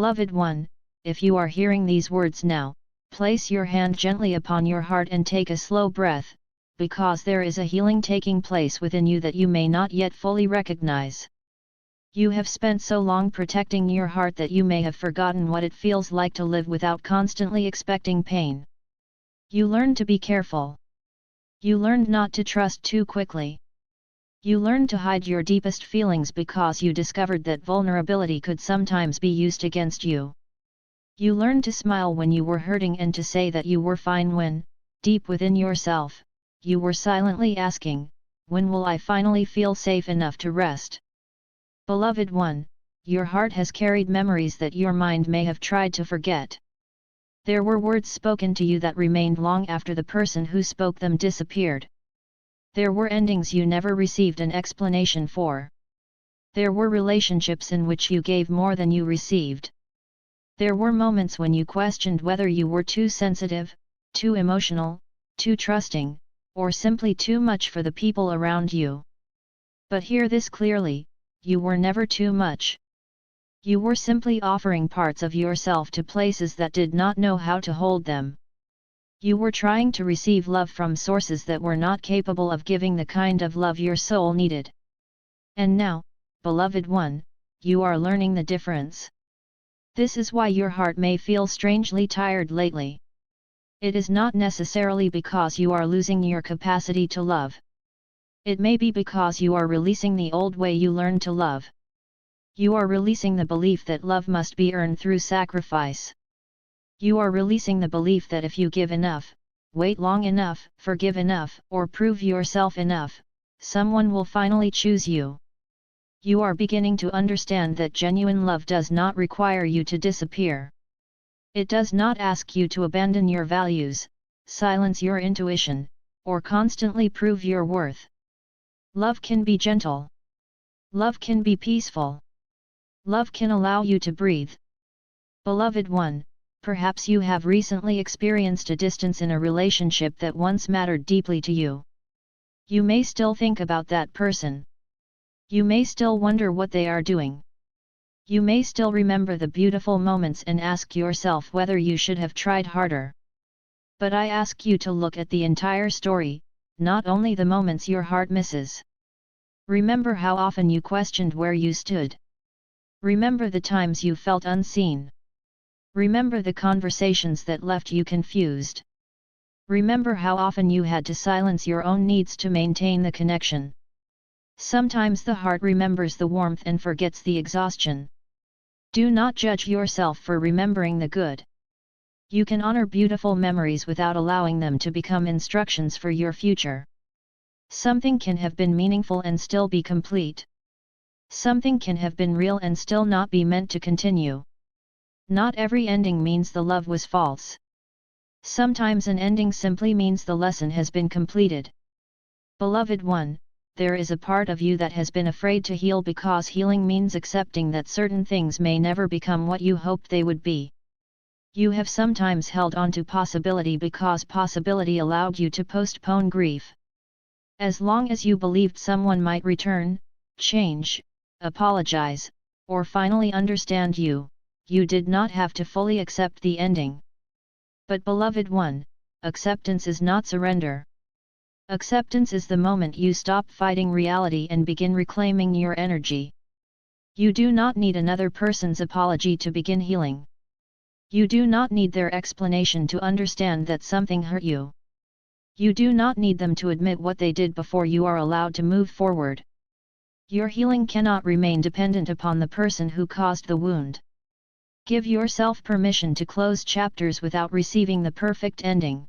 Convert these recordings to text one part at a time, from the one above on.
Beloved one, if you are hearing these words now, place your hand gently upon your heart and take a slow breath, because there is a healing taking place within you that you may not yet fully recognize. You have spent so long protecting your heart that you may have forgotten what it feels like to live without constantly expecting pain. You learned to be careful. You learned not to trust too quickly. You learned to hide your deepest feelings because you discovered that vulnerability could sometimes be used against you. You learned to smile when you were hurting and to say that you were fine when, deep within yourself, you were silently asking, "When will I finally feel safe enough to rest?" Beloved one, your heart has carried memories that your mind may have tried to forget. There were words spoken to you that remained long after the person who spoke them disappeared. There were endings you never received an explanation for. There were relationships in which you gave more than you received. There were moments when you questioned whether you were too sensitive, too emotional, too trusting, or simply too much for the people around you. But hear this clearly, you were never too much. You were simply offering parts of yourself to places that did not know how to hold them. You were trying to receive love from sources that were not capable of giving the kind of love your soul needed. And now, beloved one, you are learning the difference. This is why your heart may feel strangely tired lately. It is not necessarily because you are losing your capacity to love. It may be because you are releasing the old way you learned to love. You are releasing the belief that love must be earned through sacrifice. You are releasing the belief that if you give enough, wait long enough, forgive enough, or prove yourself enough, someone will finally choose you. You are beginning to understand that genuine love does not require you to disappear. It does not ask you to abandon your values, silence your intuition, or constantly prove your worth. Love can be gentle. Love can be peaceful. Love can allow you to breathe. Beloved one, perhaps you have recently experienced a distance in a relationship that once mattered deeply to you. You may still think about that person. You may still wonder what they are doing. You may still remember the beautiful moments and ask yourself whether you should have tried harder. But I ask you to look at the entire story, not only the moments your heart misses. Remember how often you questioned where you stood. Remember the times you felt unseen. Remember the conversations that left you confused. Remember how often you had to silence your own needs to maintain the connection. Sometimes the heart remembers the warmth and forgets the exhaustion. Do not judge yourself for remembering the good. You can honor beautiful memories without allowing them to become instructions for your future. Something can have been meaningful and still be complete. Something can have been real and still not be meant to continue. Not every ending means the love was false. Sometimes an ending simply means the lesson has been completed. Beloved one, there is a part of you that has been afraid to heal because healing means accepting that certain things may never become what you hoped they would be. You have sometimes held on to possibility because possibility allowed you to postpone grief. As long as you believed someone might return, change, apologize, or finally understand you, you did not have to fully accept the ending. But beloved one, acceptance is not surrender. Acceptance is the moment you stop fighting reality and begin reclaiming your energy. You do not need another person's apology to begin healing. You do not need their explanation to understand that something hurt you. You do not need them to admit what they did before you are allowed to move forward. Your healing cannot remain dependent upon the person who caused the wound. Give yourself permission to close chapters without receiving the perfect ending.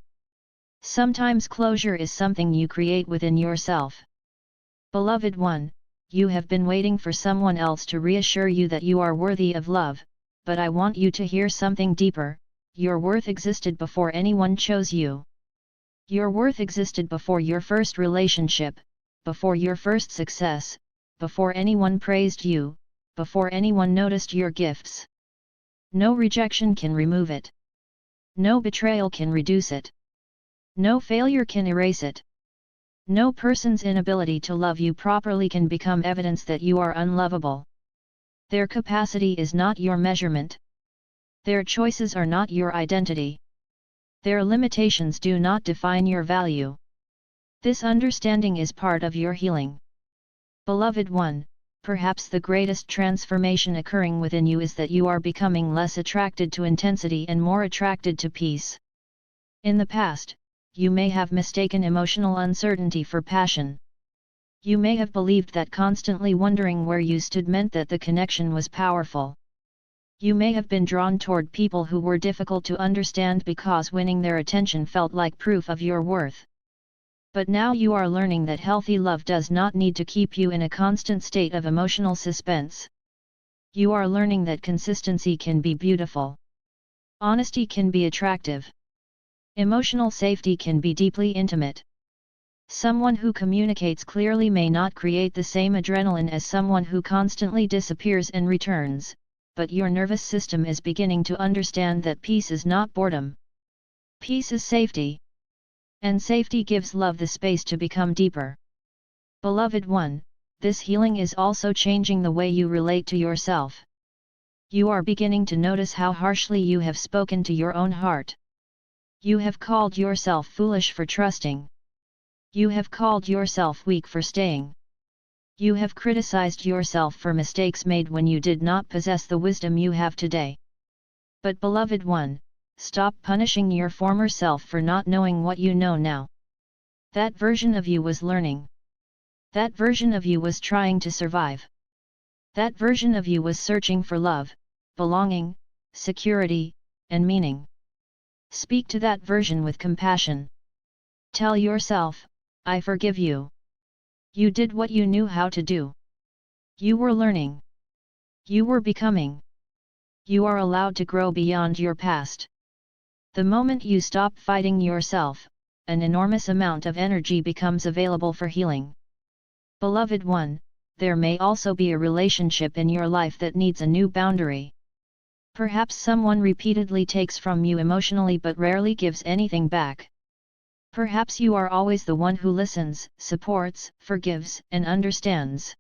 Sometimes closure is something you create within yourself. Beloved one, you have been waiting for someone else to reassure you that you are worthy of love, but I want you to hear something deeper. Your worth existed before anyone chose you. Your worth existed before your first relationship, before your first success, before anyone praised you, before anyone noticed your gifts. No rejection can remove it. No betrayal can reduce it. No failure can erase it. No person's inability to love you properly can become evidence that you are unlovable. Their capacity is not your measurement. Their choices are not your identity. Their limitations do not define your value. This understanding is part of your healing. Beloved one, perhaps the greatest transformation occurring within you is that you are becoming less attracted to intensity and more attracted to peace. In the past, you may have mistaken emotional uncertainty for passion. You may have believed that constantly wondering where you stood meant that the connection was powerful. You may have been drawn toward people who were difficult to understand because winning their attention felt like proof of your worth. But now you are learning that healthy love does not need to keep you in a constant state of emotional suspense. You are learning that consistency can be beautiful. Honesty can be attractive. Emotional safety can be deeply intimate. Someone who communicates clearly may not create the same adrenaline as someone who constantly disappears and returns, but your nervous system is beginning to understand that peace is not boredom. Peace is safety. And safety gives love the space to become deeper. Beloved one, this healing is also changing the way you relate to yourself. You are beginning to notice how harshly you have spoken to your own heart. You have called yourself foolish for trusting. You have called yourself weak for staying. You have criticized yourself for mistakes made when you did not possess the wisdom you have today. But beloved one, stop punishing your former self for not knowing what you know now. That version of you was learning. That version of you was trying to survive. That version of you was searching for love, belonging, security, and meaning. Speak to that version with compassion. Tell yourself, I forgive you. You did what you knew how to do. You were learning. You were becoming. You are allowed to grow beyond your past. The moment you stop fighting yourself, an enormous amount of energy becomes available for healing. Beloved one, there may also be a relationship in your life that needs a new boundary. Perhaps someone repeatedly takes from you emotionally but rarely gives anything back. Perhaps you are always the one who listens, supports, forgives, and understands.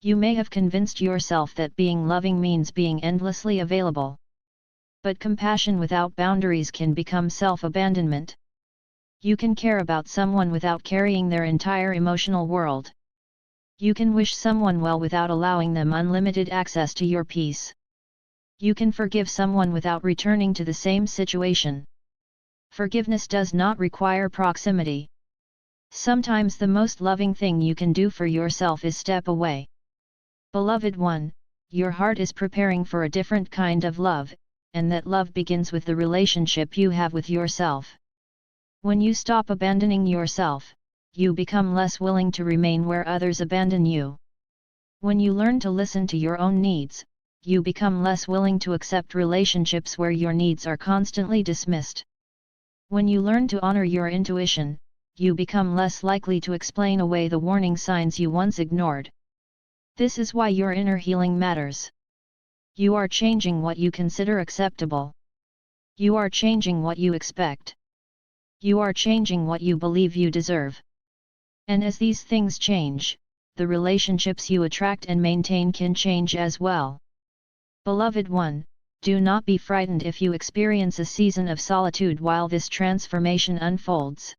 You may have convinced yourself that being loving means being endlessly available. But compassion without boundaries can become self-abandonment. You can care about someone without carrying their entire emotional world. You can wish someone well without allowing them unlimited access to your peace. You can forgive someone without returning to the same situation. Forgiveness does not require proximity. Sometimes the most loving thing you can do for yourself is step away. Beloved one, your heart is preparing for a different kind of love, and that love begins with the relationship you have with yourself. When you stop abandoning yourself, you become less willing to remain where others abandon you. When you learn to listen to your own needs, you become less willing to accept relationships where your needs are constantly dismissed. When you learn to honor your intuition, you become less likely to explain away the warning signs you once ignored. This is why your inner healing matters. You are changing what you consider acceptable. You are changing what you expect. You are changing what you believe you deserve. And as these things change, the relationships you attract and maintain can change as well. Beloved one, do not be frightened if you experience a season of solitude while this transformation unfolds.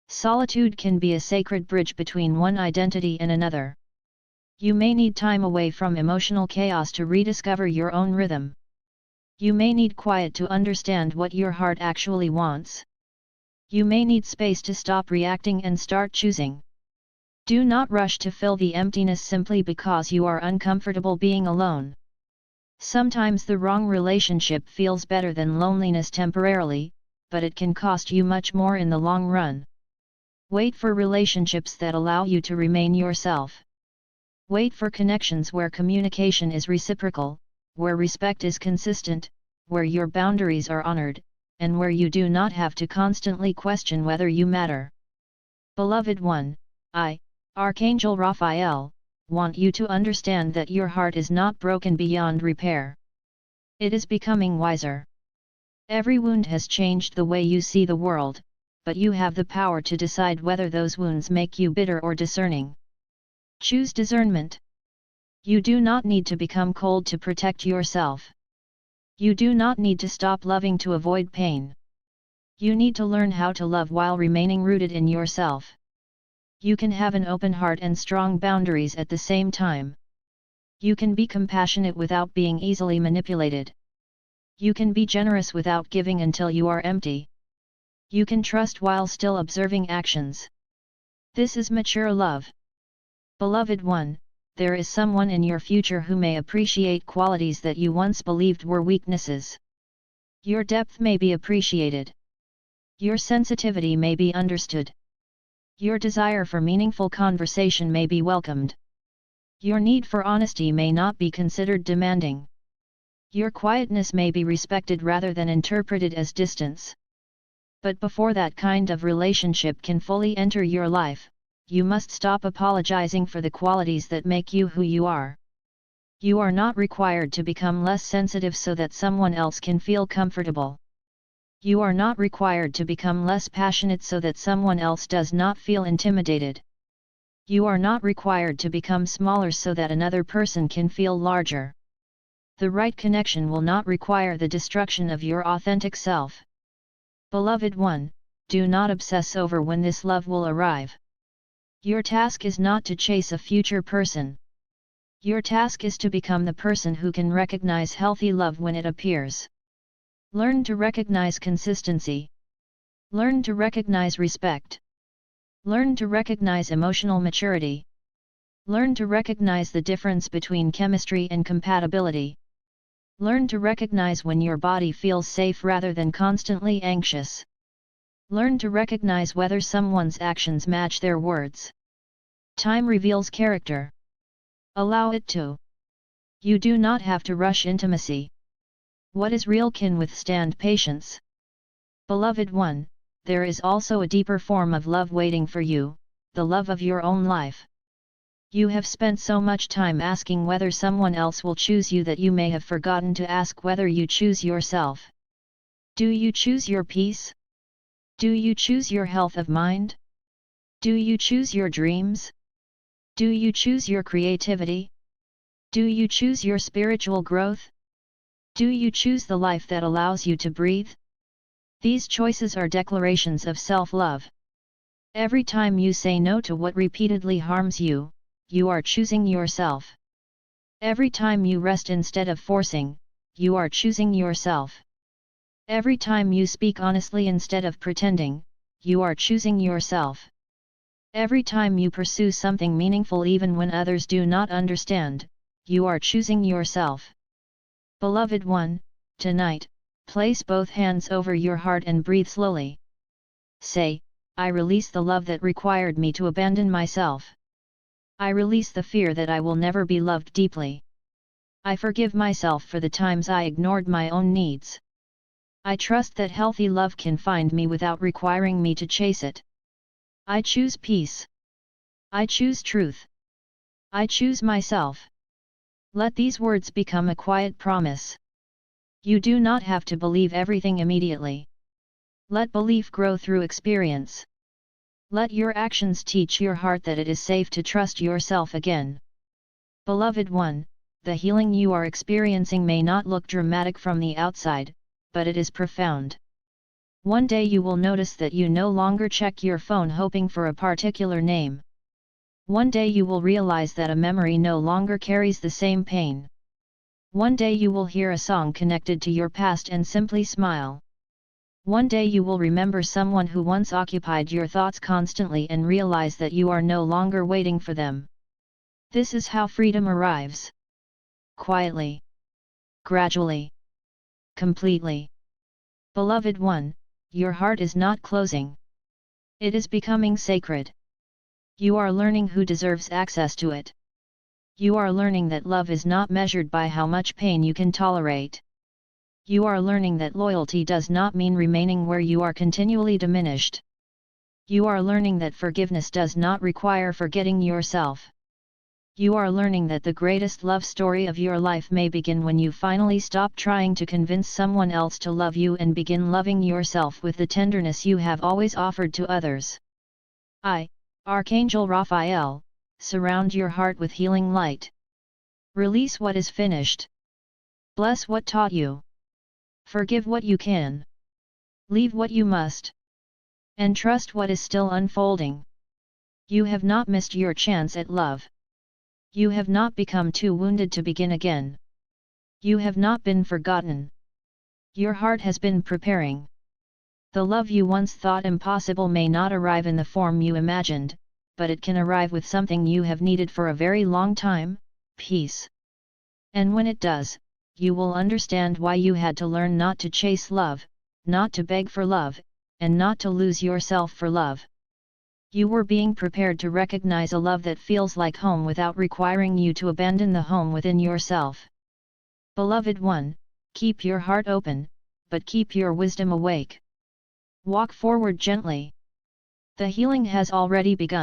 Solitude can be a sacred bridge between one identity and another. You may need time away from emotional chaos to rediscover your own rhythm. You may need quiet to understand what your heart actually wants. You may need space to stop reacting and start choosing. Do not rush to fill the emptiness simply because you are uncomfortable being alone. Sometimes the wrong relationship feels better than loneliness temporarily, but it can cost you much more in the long run. Wait for relationships that allow you to remain yourself. Wait for connections where communication is reciprocal, where respect is consistent, where your boundaries are honored, and where you do not have to constantly question whether you matter. Beloved one, I, Archangel Raphael, want you to understand that your heart is not broken beyond repair. It is becoming wiser. Every wound has changed the way you see the world, but you have the power to decide whether those wounds make you bitter or discerning. Choose discernment. You do not need to become cold to protect yourself. You do not need to stop loving to avoid pain. You need to learn how to love while remaining rooted in yourself. You can have an open heart and strong boundaries at the same time. You can be compassionate without being easily manipulated. You can be generous without giving until you are empty. You can trust while still observing actions. This is mature love. Beloved one, there is someone in your future who may appreciate qualities that you once believed were weaknesses. Your depth may be appreciated. Your sensitivity may be understood. Your desire for meaningful conversation may be welcomed. Your need for honesty may not be considered demanding. Your quietness may be respected rather than interpreted as distance. But before that kind of relationship can fully enter your life, you must stop apologizing for the qualities that make you who you are. You are not required to become less sensitive so that someone else can feel comfortable. You are not required to become less passionate so that someone else does not feel intimidated. You are not required to become smaller so that another person can feel larger. The right connection will not require the destruction of your authentic self. Beloved one, do not obsess over when this love will arrive. Your task is not to chase a future person. Your task is to become the person who can recognize healthy love when it appears. Learn to recognize consistency. Learn to recognize respect. Learn to recognize emotional maturity. Learn to recognize the difference between chemistry and compatibility. Learn to recognize when your body feels safe rather than constantly anxious. Learn to recognize whether someone's actions match their words. Time reveals character. Allow it to. You do not have to rush intimacy. What is real can withstand patience. Beloved one, there is also a deeper form of love waiting for you, the love of your own life. You have spent so much time asking whether someone else will choose you that you may have forgotten to ask whether you choose yourself. Do you choose your peace? Do you choose your health of mind? Do you choose your dreams? Do you choose your creativity? Do you choose your spiritual growth? Do you choose the life that allows you to breathe? These choices are declarations of self-love. Every time you say no to what repeatedly harms you, you are choosing yourself. Every time you rest instead of forcing, you are choosing yourself. Every time you speak honestly instead of pretending, you are choosing yourself. Every time you pursue something meaningful even when others do not understand, you are choosing yourself. Beloved one, tonight, place both hands over your heart and breathe slowly. Say, I release the love that required me to abandon myself. I release the fear that I will never be loved deeply. I forgive myself for the times I ignored my own needs. I trust that healthy love can find me without requiring me to chase it. I choose peace. I choose truth. I choose myself. Let these words become a quiet promise. You do not have to believe everything immediately. Let belief grow through experience. Let your actions teach your heart that it is safe to trust yourself again. Beloved one, the healing you are experiencing may not look dramatic from the outside, but it is profound. One day you will notice that you no longer check your phone hoping for a particular name. One day you will realize that a memory no longer carries the same pain. One day you will hear a song connected to your past and simply smile. One day you will remember someone who once occupied your thoughts constantly and realize that you are no longer waiting for them. This is how freedom arrives. Quietly. Gradually. Completely. Beloved one, your heart is not closing. It is becoming sacred. You are learning who deserves access to it. You are learning that love is not measured by how much pain you can tolerate. You are learning that loyalty does not mean remaining where you are continually diminished. You are learning that forgiveness does not require forgetting yourself. You are learning that the greatest love story of your life may begin when you finally stop trying to convince someone else to love you and begin loving yourself with the tenderness you have always offered to others. I, Archangel Raphael, surround your heart with healing light. Release what is finished. Bless what taught you. Forgive what you can. Leave what you must. And trust what is still unfolding. You have not missed your chance at love. You have not become too wounded to begin again. You have not been forgotten. Your heart has been preparing. The love you once thought impossible may not arrive in the form you imagined, but it can arrive with something you have needed for a very long time: peace. And when it does, you will understand why you had to learn not to chase love, not to beg for love, and not to lose yourself for love. You were being prepared to recognize a love that feels like home without requiring you to abandon the home within yourself. Beloved one, keep your heart open, but keep your wisdom awake. Walk forward gently. The healing has already begun.